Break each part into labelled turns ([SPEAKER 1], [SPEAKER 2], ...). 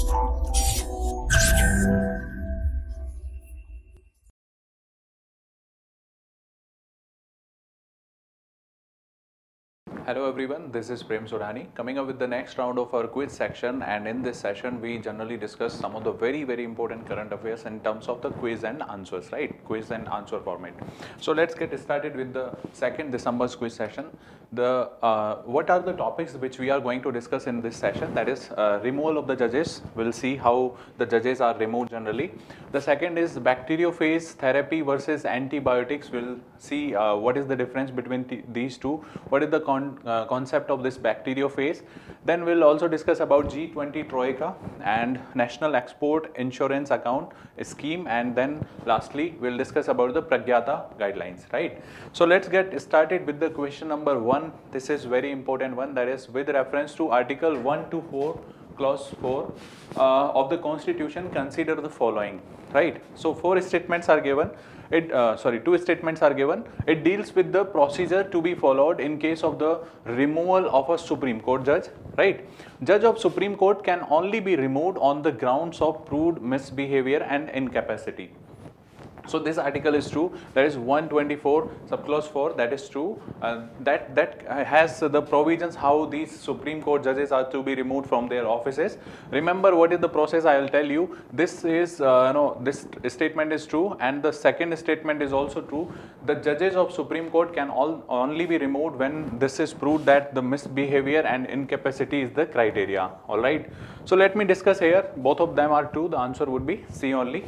[SPEAKER 1] Hello everyone, this is Prem Sodhani coming up with the next round of our quiz section, and in this session we generally discuss some of the very important current affairs in terms of the quiz and answers, right? Quiz and answer format. So let's get started with the 2nd December's quiz session. What are the topics which we are going to discuss in this session? That is removal of the judges. We'll see how the judges are removed generally. The second is bacteriophage therapy versus antibiotics. We'll see what is the difference between these two. What is the concept of this bacteriophage. Then we'll also discuss about G20 Troika and National Export Insurance Account scheme, and then lastly we'll discuss about the Pragyata guidelines, right? So let's get started with the question number 1. This is very important one, that is with reference to Article 1 to 4 Clause 4 of the Constitution, consider the following, right? So two statements are given. It deals with the procedure to be followed in case of the removal of a Supreme Court judge, right? Judge of Supreme Court can only be removed on the grounds of proved misbehavior and incapacity. So this article is true. That is 124 subclause 4. That is true. That has the provisions how these Supreme Court judges are to be removed from their offices. Remember what is the process? I will tell you. This is this statement is true, and the second statement is also true. The judges of Supreme Court can only be removed when this is proved that the misbehavior and incapacity is the criteria. All right. So let me discuss here. Both of them are true. The answer would be C only.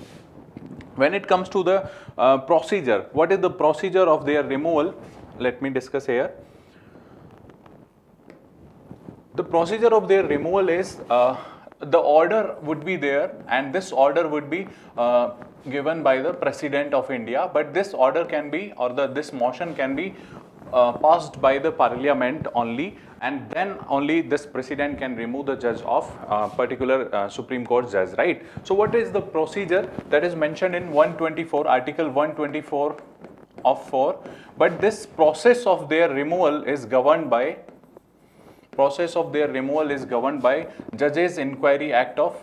[SPEAKER 1] When it comes to the procedure, what is the procedure of their removal? Let me discuss here. The procedure of their removal is the order would be there, and this order would be given by the President of India, but this order can be, or this motion can be passed by the Parliament only, and then only this President can remove the judge of particular Supreme Court judge, right? So what is the procedure that is mentioned in 124, Article 124 of 4, but this process of their removal is governed by Judges Inquiry Act of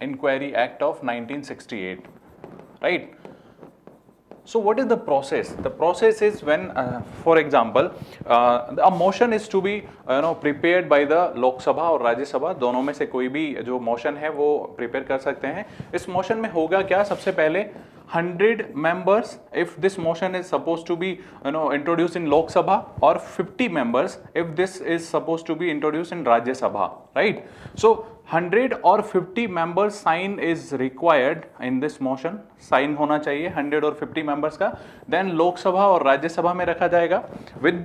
[SPEAKER 1] 1968, right? So what is the process? The process is when, for example, a motion is to be prepared by the Lok Sabha और राज्य सभा, दोनों में से कोई भी जो motion है वो प्रिपेयर कर सकते हैं. इस मोशन में होगा क्या? सबसे पहले 100 members if this motion is supposed to be introduced in Lok Sabha, or 50 members if this is supposed to be introduced in Rajya Sabha, right? So 100 or 50 members sign is required in this motion. Sign होना चाहिए 100 और 50 members का. Then Lok Sabha और Rajya Sabha में रखा जाएगा with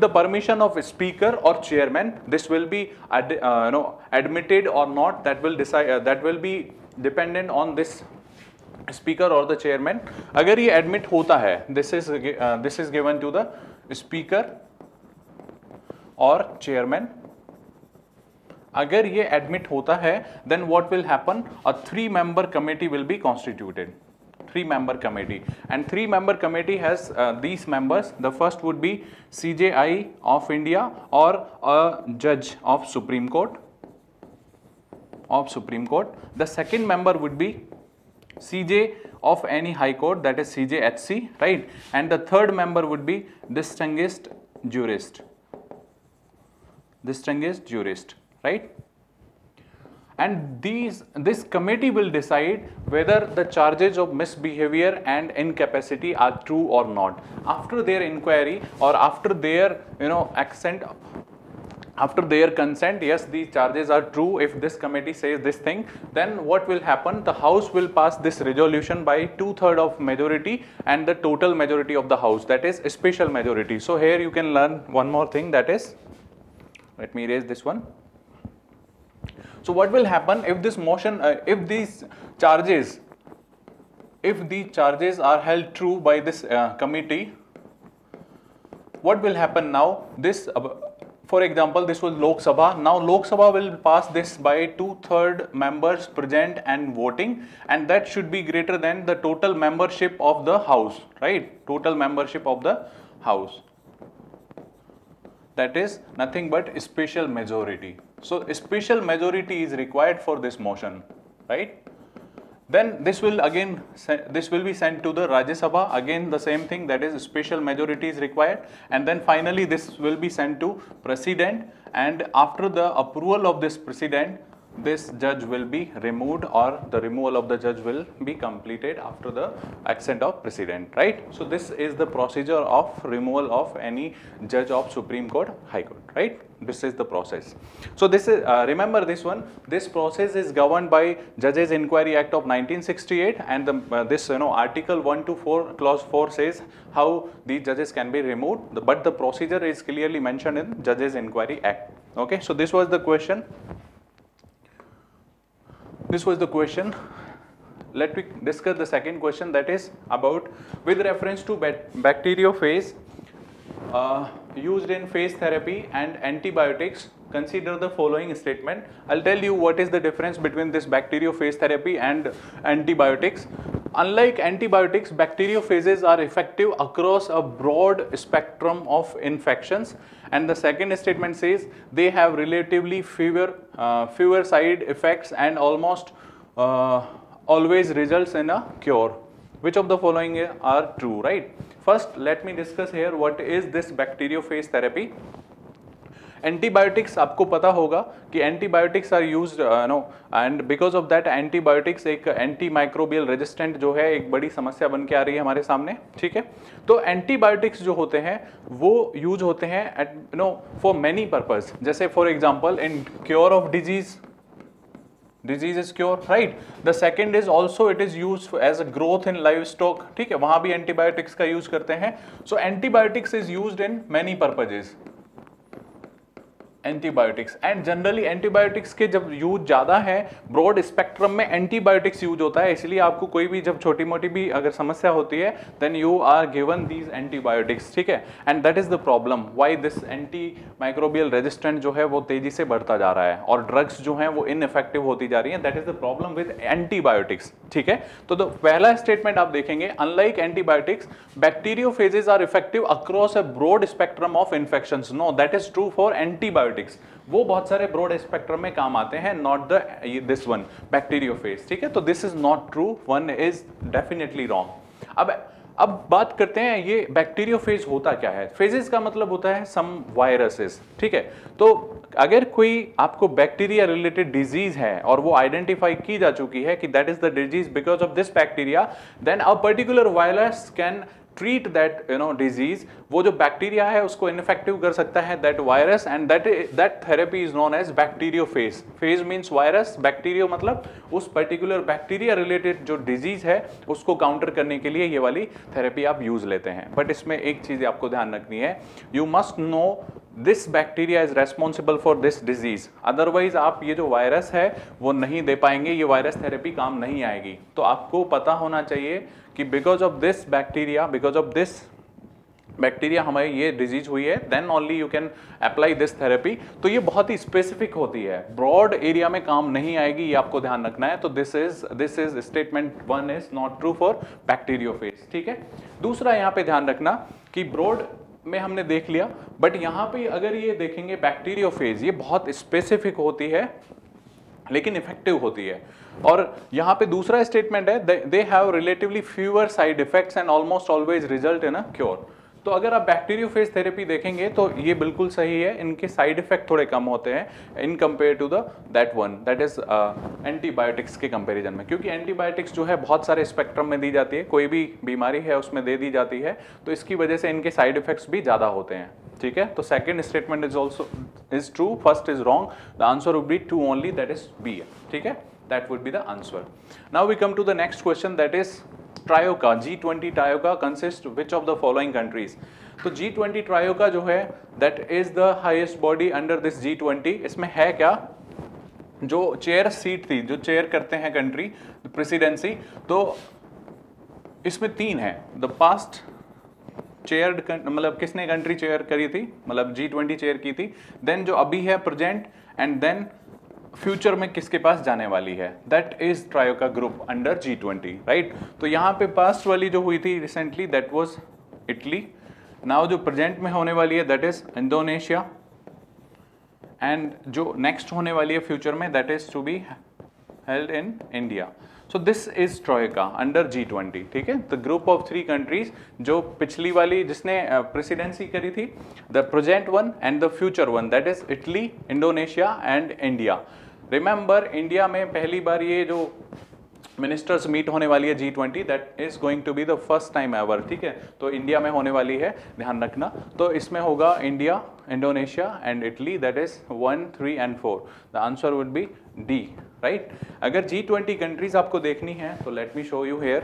[SPEAKER 1] the permission of speaker or chairman. This will be admitted or not. That will decide. That will be dependent on this speaker or the chairman. अगर ये admit होता है, this is given to the speaker or chairman. अगर ये admit होता है, then what will happen? A 3-member committee will be constituted. 3-member committee, and 3-member committee has these members. The first would be CJI of India or a judge of Supreme Court. The second member would be CJ of any High Court, that is CJHC, right? And the third member would be distinguished jurist, right? And this committee will decide whether the charges of misbehavior and incapacity are true or not. After their inquiry or after their after their consent, yes, these charges are true. If this committee says this thing, then what will happen? The House will pass this resolution by 2/3 of majority and the total majority of the House, that is a special majority. So here you can learn one more thing, that is, let me erase this one. So what will happen if this motion, if these charges are held true by this committee? What will happen now? This for example, this was Lok Sabha. Now Lok Sabha will pass this by 2/3 members present and voting, and that should be greater than the total membership of the House, right? Total membership of the House. that is nothing but special majority. So special majority is required for this motion, right? Then this will be sent to the Rajya Sabha, again the same thing, that is special majority is required, and then finally this will be sent to President, and after the approval of this President, this judge will be removed, or the removal of the judge will be completed after the accent of President, right? So this is the procedure of removal of any judge of Supreme Court, High Court, right? This is the process. So this is, remember this one, this process is governed by Judges Inquiry Act of 1968, and this Article 1 to 4, Clause 4 says how the judges can be removed, but the procedure is clearly mentioned in Judges Inquiry Act. Okay, so this was the question. Let me discuss the second question, that is about, with reference to bacteriophage used in phage therapy and antibiotics, consider the following statement. I'll tell you what is the difference between this bacteriophage therapy and antibiotics. Unlike antibiotics, bacteriophages are effective across a broad spectrum of infections, and the second statement says they have relatively fewer side effects and almost always results in a cure. Which of the following are true, right? First, let me discuss here what is this bacteriophage therapy. Antibiotics आपको पता होगा कि antibiotics are used and because of that antibiotics एक anti microbial resistant जो है एक बड़ी समस्या बन के आ रही है हमारे सामने, ठीक है? तो एंटीबायोटिक्स जो होते हैं वो यूज होते हैं फॉर मेनी पर्पस, जैसे for example in cure of disease is cure, right? The second is also it is used as a growth in livestock, ठीक है? वहां भी एंटीबायोटिक्स का यूज करते हैं. So antibiotics is used in many purposes. Antibiotics and generally antibiotics के जब use ज़्यादा है, ब्रॉड स्पेक्ट्रम में एंटीबायोटिक्स यूज होता है, इसलिए आपको कोई भी जब छोटी मोटी भी अगर समस्या होती है then you are given these antibiotics, ठीक है? And that is the problem why this anti microbial resistant जो है वो तेजी से बढ़ता जा रहा है और ड्रग्स जो हैं वो इनइफेक्टिव होती जा रही हैं. That is the problem with antibiotics, ठीक है? तो पहला स्टेटमेंट आप देखेंगे, unlike antibiotics bacteriophages are effective across a broad spectrum of infections. No, that is true for antibiotics. वो बहुत सारे ब्रॉड स्पेक्ट्रम में काम आते हैं, नॉट दिस वन बैक्टीरियोफेज, ठीक है? तो this is not true, one is definitely wrong. अब बात करते हैं ये बैक्टीरियोफेज होता क्या है. फेजेस का मतलब होता है सम वायरसेस, ठीक है? तो अगर कोई आपको बैक्टीरिया रिलेटेड डिजीज है और वो आइडेंटिफाई की जा चुकी है कि that is the disease because of this bacteria, then a particular virus can treat that disease. वो जो बैक्टीरिया है उसको इनफेक्टिव कर सकता है that virus, and that therapy is known as bacteriophage. Phage means virus, bacterio मतलब उस particular bacteria related जो डिजीज है उसको काउंटर करने के लिए ये वाली थेरेपी आप यूज लेते हैं. बट इसमें एक चीज आपको ध्यान रखनी है, you must know this bacteria is responsible for this disease, otherwise आप ये जो वायरस है वो नहीं दे पाएंगे, ये वायरस थेरेपी काम नहीं आएगी. तो आपको पता होना चाहिए कि बिकॉज ऑफ दिस बैक्टीरिया हमारी ये डिजीज हुई है, then only you can apply this therapy. तो ये बहुत ही स्पेसिफिक होती है, ब्रॉड एरिया में काम नहीं आएगी, ये आपको ध्यान रखना है. तो this is statement one is not true for bacteriophage, ठीक है? दूसरा यहाँ पे ध्यान रखना कि ब्रॉड में हमने देख लिया, बट यहाँ पे अगर ये देखेंगे बैक्टीरियोफेज, ये बहुत स्पेसिफिक होती है लेकिन इफेक्टिव होती है. और यहाँ पे दूसरा स्टेटमेंट है, they have relatively fewer side effects and almost always result in a cure. तो अगर आप बैक्टीरियोफेज थेरेपी देखेंगे तो ये बिल्कुल सही है, इनके साइड इफेक्ट थोड़े कम होते हैं in compare to that is antibiotics के कंपैरिजन में, क्योंकि एंटीबायोटिक्स जो है बहुत सारे स्पेक्ट्रम में दी जाती है, कोई भी बीमारी है उसमें दे दी जाती है, तो इसकी वजह से इनके साइड इफेक्ट्स भी ज़्यादा होते हैं, ठीक है? तो second statement is also is true, first is wrong, the answer would be two only, that is B, ठीक है? That would be the answer. Now we come to the next question, that is Trioca. G20 Trioca consists which of the following countries? तो G20 Trioca जो है that is the highest body under this G20. इसमें है क्या, जो chair seat थी, जो chair करते हैं कंट्री प्रेसिडेंसी, तो इसमें 3 है. द पास्ट चेयर मतलब किसने कंट्री चेयर करी थी, मतलब G20 चेयर की थी, देन जो अभी है प्रेजेंट, एंड देन फ्यूचर में किसके पास जाने वाली है, that is troika group under G20, right? तो यहाँ पे पास्ट वाली जो हुई थी recently that was Italy, now जो प्रेजेंट में होने वाली है दैट इज इंडोनेशिया, एंड जो नेक्स्ट होने वाली है फ्यूचर में that is to be held in India. So this is troika under G20. ठीक है, द ग्रुप ऑफ 3 कंट्रीज जो पिछली वाली जिसने प्रेसिडेंसी करी थी, the present one and the future one, that is Italy, Indonesia and India. Remember India में पहली बार ये जो मिनिस्टर्स मीट होने वाली है G20, that is going to be the first time ever. ठीक है, तो इंडिया में होने वाली है, ध्यान रखना. तो इसमें होगा India, Indonesia and Italy, that is 1, 3 and 4. The answer would be D, right. अगर G20 कंट्रीज आपको देखनी है तो let me show you here.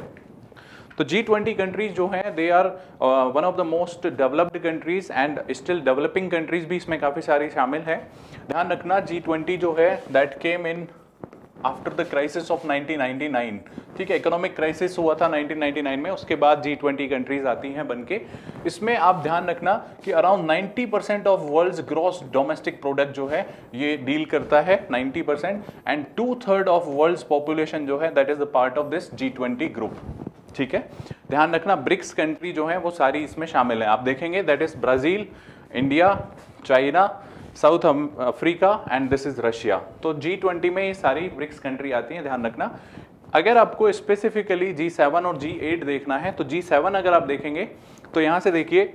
[SPEAKER 1] तो G20 कंट्रीज जो हैं they are one of the most developed countries and still developing countries भी इसमें काफ़ी सारी शामिल है. ध्यान रखना G20 जो है that came in after the crisis of 1999. ठीक है, इकोनॉमिक क्राइसिस हुआ था 1999 में, उसके बाद G20 कंट्रीज आती हैं बनके. इसमें आप ध्यान रखना कि around 90% of world's gross domestic product जो है ये डील करता है, 90%, एंड 2/3 ऑफ वर्ल्ड्स पॉपुलेशन जो है that is the part of this G20 group. ठीक है, ध्यान रखना ब्रिक्स कंट्री जो है वो सारी इसमें शामिल है. आप देखेंगे that is Brazil, India, China, south Africa and this is Russia. तो G20 में ये सारी ब्रिक्स कंट्री आती हैं, ध्यान रखना. अगर आपको स्पेसिफिकली G7 और G8 देखना है तो G7 अगर आप देखेंगे तो यहाँ से देखिए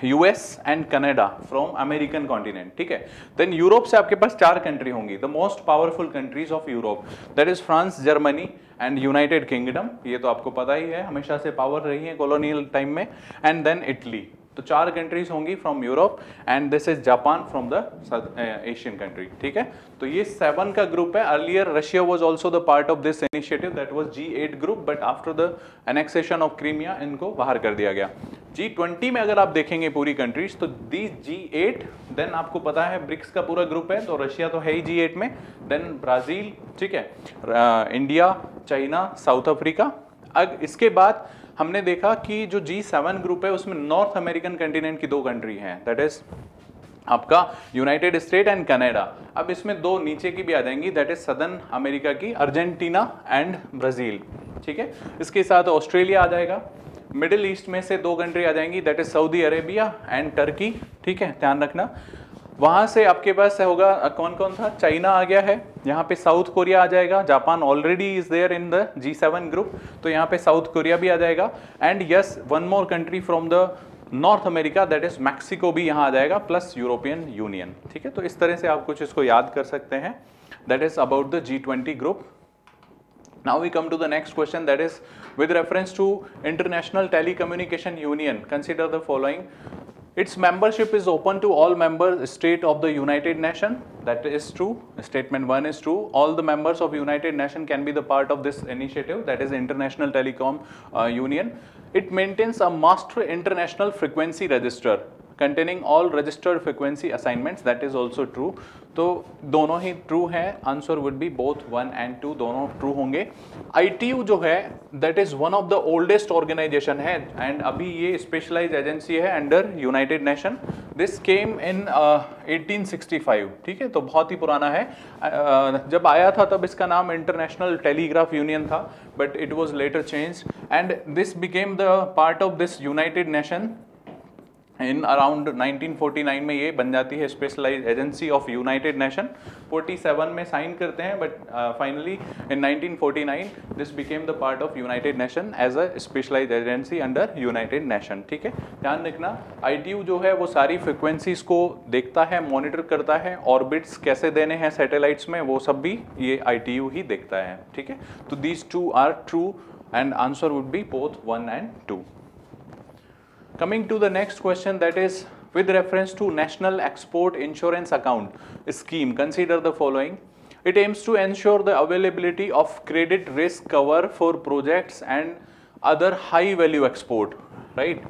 [SPEAKER 1] US and Canada from American continent. ठीक है, देन यूरोप से आपके पास 4 कंट्री होंगी, the most powerful countries of Europe, that is France, Germany and United kingdom. ये तो आपको पता ही है, हमेशा से पावर रही है कॉलोनियल टाइम में. And then Italy. तो 4 कंट्रीज होंगी from Europe and this is Japan from the Asian country. ठीक है, तो ये 7 का ग्रुप है. Earlier Russia was also the part of this initiative, that was G8 group, but after the annexation of Crimea इनको बाहर कर दिया गया. G20 में अगर आप देखेंगे पूरी कंट्रीज तो दी G8, देन आपको पता है ब्रिक्स का पूरा ग्रुप है, तो रशिया तो है ही G8 में, देन ब्राजील, ठीक है, इंडिया, चाइना, साउथ अफ्रीका. अब इसके बाद हमने देखा कि जो G7 ग्रुप है उसमें नॉर्थ अमेरिकन कंटिनेंट की 2 कंट्री हैं, दैट इज आपका यूनाइटेड स्टेट एंड कनाडा. अब इसमें 2 नीचे की भी आ जाएंगी, दैट इज सदर्न अमेरिका की अर्जेंटीना एंड ब्राजील. ठीक है, इसके साथ ऑस्ट्रेलिया आ जाएगा. मिडिल ईस्ट में से 2 कंट्री आ जाएंगी, that is Saudi Arabia and Turkey. ठीक है, ध्यान रखना. वहां से आपके पास होगा कौन कौन था, चाइना आ गया है, यहाँ पे साउथ कोरिया आ जाएगा, Japan already is there in the G7 group, तो यहाँ पे साउथ कोरिया भी आ जाएगा. And yes, one more country from the North America, that is Mexico भी यहाँ आ जाएगा, प्लस यूरोपियन यूनियन. ठीक है, तो इस तरह से आप कुछ इसको याद कर सकते हैं. That is about the G20 group. Now we come to the next question, that is with reference to International Telecommunication Union. Consider the following. Its membership is open to all member state of the United Nations. That is true. Statement 1 is true. All the members of United Nations can be the part of this initiative, that is International Telecom Union. It maintains a master international frequency register containing all registered frequency assignments. That is also true. तो दोनों ही true हैं. Answer would be both 1 and 2, दोनों true होंगे. ITU जो है that is one of the oldest organisation है and अभी ये स्पेशलाइज्ड एजेंसी है under United Nation. This came in 1865. ठीक है, तो बहुत ही पुराना है. जब आया था तब इसका नाम इंटरनेशनल टेलीग्राफ यूनियन था, but it was later change and this became the part of this United Nation in around 1949 में. ये बन जाती है specialised agency of United Nation. 47 में साइन करते हैं, but finally in 1949 this became the part of United Nation as a specialised agency under United Nation. ठीक है, ध्यान रखना. ITU जो है वो सारी फ्रिक्वेंसीज को देखता है, मॉनिटर करता है, ऑर्बिट्स कैसे देने हैं सैटेलाइट्स में वो सब भी ये ITU ही देखता है. ठीक है, तो these 2 are true and answer would be both 1 and 2. Coming to the next question, that is with reference to National Export Insurance Account scheme, consider the following. It aims to ensure the availability of credit risk cover for projects and other high value export, right?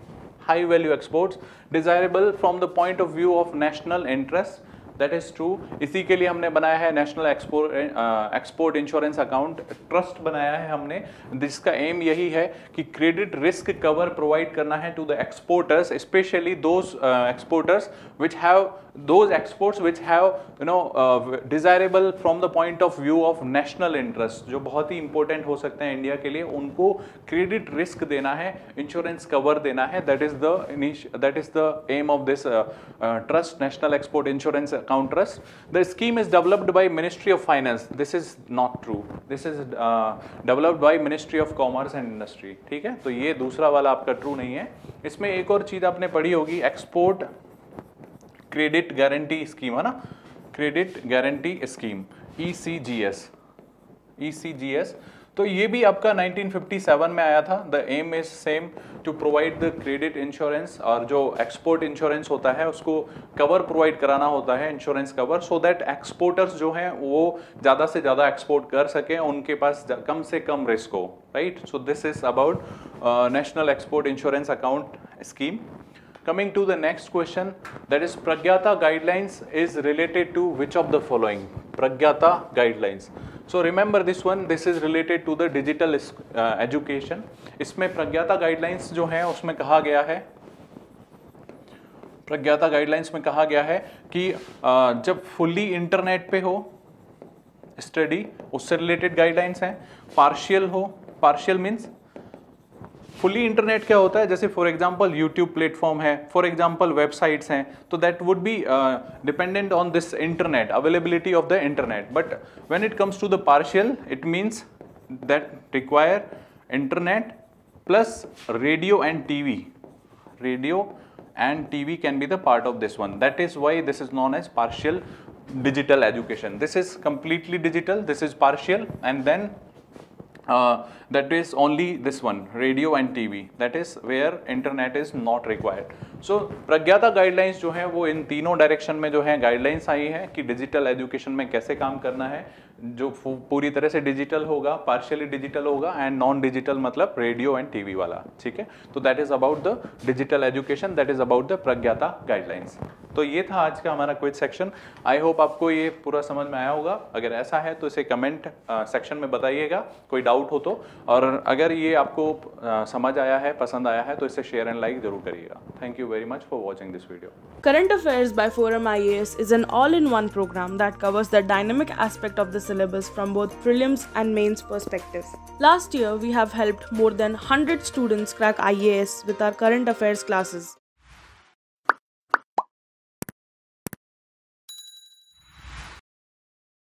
[SPEAKER 1] High value exports desirable from the point of view of national interest. That is true. इसी के लिए हमने बनाया है national export insurance account trust बनाया है हमने, जिसका एम यही है कि क्रेडिट रिस्क कवर प्रोवाइड करना है to the exporters, specially those exporters which have those exports which have desirable from the point of view of national interest, जो बहुत ही important हो सकते हैं इंडिया के लिए, उनको क्रेडिट रिस्क देना है, इंश्योरेंस कवर देना है. that is the aim of this trust, National Export Insurance Account Trust. The scheme is developed by Ministry of Finance. This is not true. This is developed by Ministry of Commerce and Industry. ठीक है, तो ये दूसरा वाला आपका true नहीं है. इसमें एक और चीज आपने पढ़ी होगी, एक्सपोर्ट क्रेडिट गारंटी स्कीम, है ना, क्रेडिट गारंटी स्कीम, ECGS. तो ये भी आपका 1957 में आया था. The aim is same, to provide the credit insurance, और जो एक्सपोर्ट इंश्योरेंस होता है उसको कवर प्रोवाइड कराना होता है, insurance cover, so that exporters जो हैं वो ज़्यादा से ज़्यादा एक्सपोर्ट कर सकें, उनके पास कम से कम रिस्क हो, right. So this is about national export insurance account scheme. Coming to the next question, that is Pragyata guidelines is related to which of the following? Pragyata guidelines. So remember this one, this is related to the digital education. इसमें Pragyata guidelines जो हैं उसमें कहा गया है, Pragyata guidelines में कहा गया है कि जब फुल्ली इंटरनेट पे हो स्टडी, उससे रिलेटेड गाइडलाइंस हैं. पार्शियल हो, पार्शियल मीन्स फुली इंटरनेट क्या होता है, जैसे फॉर एग्जांपल यूट्यूब प्लेटफॉर्म है, फॉर एग्जांपल वेबसाइट्स हैं, तो that would be dependent on this internet, availability of the internet. But when it comes to the partial, it means that require internet plus radio and TV. Radio and TV can be the part of this one. That is why this is known as partial digital education. This is completely digital, this is partial, and then that is only this one, radio and TV, that is where internet is not required. So Pragyata guidelines जो है वो इन तीनों direction में जो है guidelines आई है कि digital education में कैसे काम करना है, जो पूरी तरह से डिजिटल होगा, पार्शियली डिजिटल होगा, एंड नॉन डिजिटल मतलब रेडियो एंड टीवी वाला. ठीक है, तो that is about the digital education, that is about the Pragyata guidelines. तो ये था आज का हमारा क्विज सेक्शन. आई होप आपको ये पूरा समझ में आया होगा. अगर ऐसा है तो इसे कमेंट सेक्शन में बताइएगा, कोई डाउट हो तो. और अगर ये आपको समझ आया है, पसंद आया है, तो इसे शेयर एंड लाइक जरूर करिएगा. Thank you very much for watching this video.
[SPEAKER 2] Current Affairs by Forum IAS is an all-in-one program that covers the dynamic aspect of the syllabus from both prelims and mains perspective. Last year, we have helped more than 100 students crack IAS with our current affairs classes.